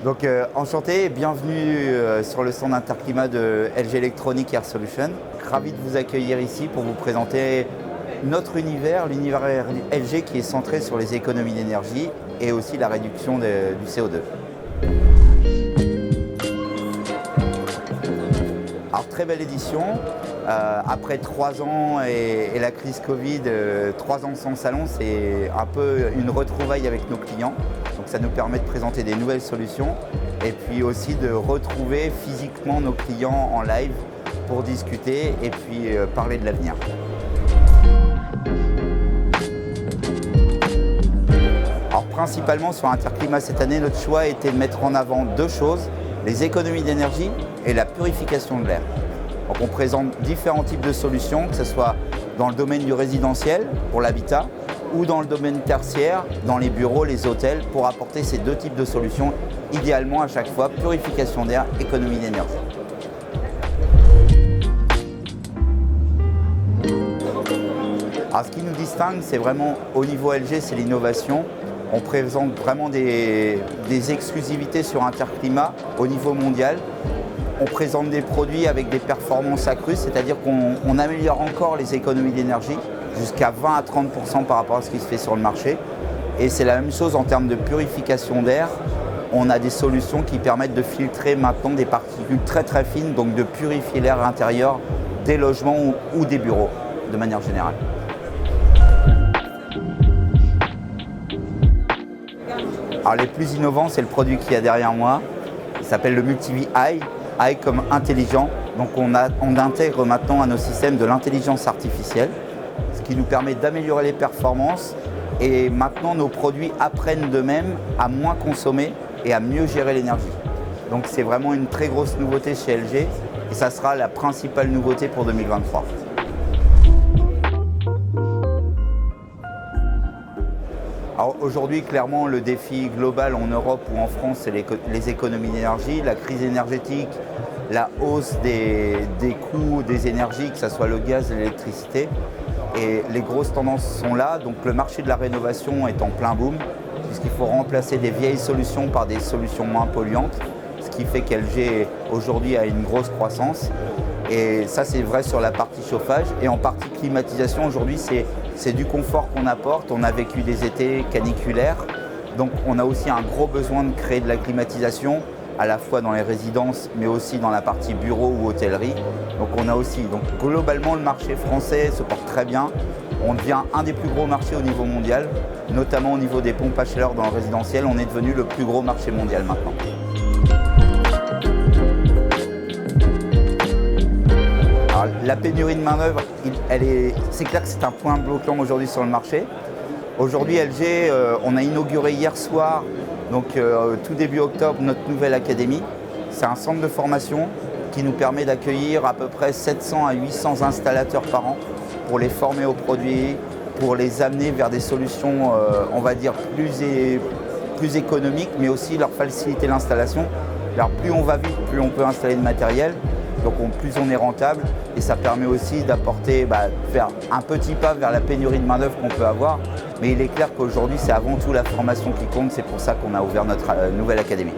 Donc enchanté et bienvenue sur le stand Interclimat de LG Electronic Air Solutions. Ravi de vous accueillir ici pour vous présenter notre univers, l'univers LG qui est centré sur les économies d'énergie et aussi la réduction du CO2. Alors très belle édition, après 3 ans et la crise Covid, 3 ans sans salon, c'est un peu une retrouvaille avec nos clients. Donc ça nous permet de présenter des nouvelles solutions et puis aussi de retrouver physiquement nos clients en live pour discuter et puis parler de l'avenir. Alors principalement sur Interclimat cette année, notre choix a été de mettre en avant 2 choses, les économies d'énergie et la purification de l'air. Donc on présente différents types de solutions, que ce soit dans le domaine du résidentiel pour l'habitat ou dans le domaine tertiaire, dans les bureaux, les hôtels, pour apporter ces 2 types de solutions, idéalement à chaque fois, purification d'air, économie d'énergie. Alors ce qui nous distingue, c'est vraiment au niveau LG, c'est l'innovation. On présente vraiment des exclusivités sur Interclimat au niveau mondial. On présente des produits avec des performances accrues, c'est-à-dire qu'on améliore encore les économies d'énergie jusqu'à 20 à 30% par rapport à ce qui se fait sur le marché. Et c'est la même chose en termes de purification d'air. On a des solutions qui permettent de filtrer maintenant des particules très très fines, donc de purifier l'air intérieur des logements ou des bureaux de manière générale. Alors les plus innovants, c'est le produit qu'il y a derrière moi. Il s'appelle le MultiVie Eye. Eye comme intelligent. Donc on intègre maintenant à nos systèmes de l'intelligence artificielle, ce qui nous permet d'améliorer les performances. Et maintenant, nos produits apprennent d'eux-mêmes à moins consommer et à mieux gérer l'énergie. Donc c'est vraiment une très grosse nouveauté chez LG et ça sera la principale nouveauté pour 2023. Alors aujourd'hui, clairement, le défi global en Europe ou en France, c'est les économies d'énergie, la crise énergétique, la hausse des coûts des énergies, que ce soit le gaz et l'électricité. Et les grosses tendances sont là, donc le marché de la rénovation est en plein boom, puisqu'il faut remplacer des vieilles solutions par des solutions moins polluantes, ce qui fait qu'LG aujourd'hui a une grosse croissance. Et ça, c'est vrai sur la partie chauffage. Et en partie climatisation, aujourd'hui, c'est du confort qu'on apporte. On a vécu des étés caniculaires, donc on a aussi un gros besoin de créer de la climatisation, à la fois dans les résidences, mais aussi dans la partie bureau ou hôtellerie. Donc on a aussi, donc globalement, le marché français se porte très bien. On devient un des plus gros marchés au niveau mondial, notamment au niveau des pompes à chaleur dans le résidentiel. On est devenu le plus gros marché mondial maintenant. Alors, la pénurie de main-d'œuvre, c'est clair que c'est un point bloquant aujourd'hui sur le marché. Aujourd'hui, LG, on a inauguré hier soir, donc tout début octobre, notre nouvelle académie. C'est un centre de formation qui nous permet d'accueillir à peu près 700 à 800 installateurs par an pour les former aux produits, pour les amener vers des solutions, on va dire, plus économiques, mais aussi leur faciliter l'installation. Alors plus on va vite, plus on peut installer de matériel. Donc plus on est rentable et ça permet aussi d'apporter, faire un petit pas vers la pénurie de main-d'œuvre qu'on peut avoir. Mais il est clair qu'aujourd'hui, c'est avant tout la formation qui compte. C'est pour ça qu'on a ouvert notre nouvelle académie.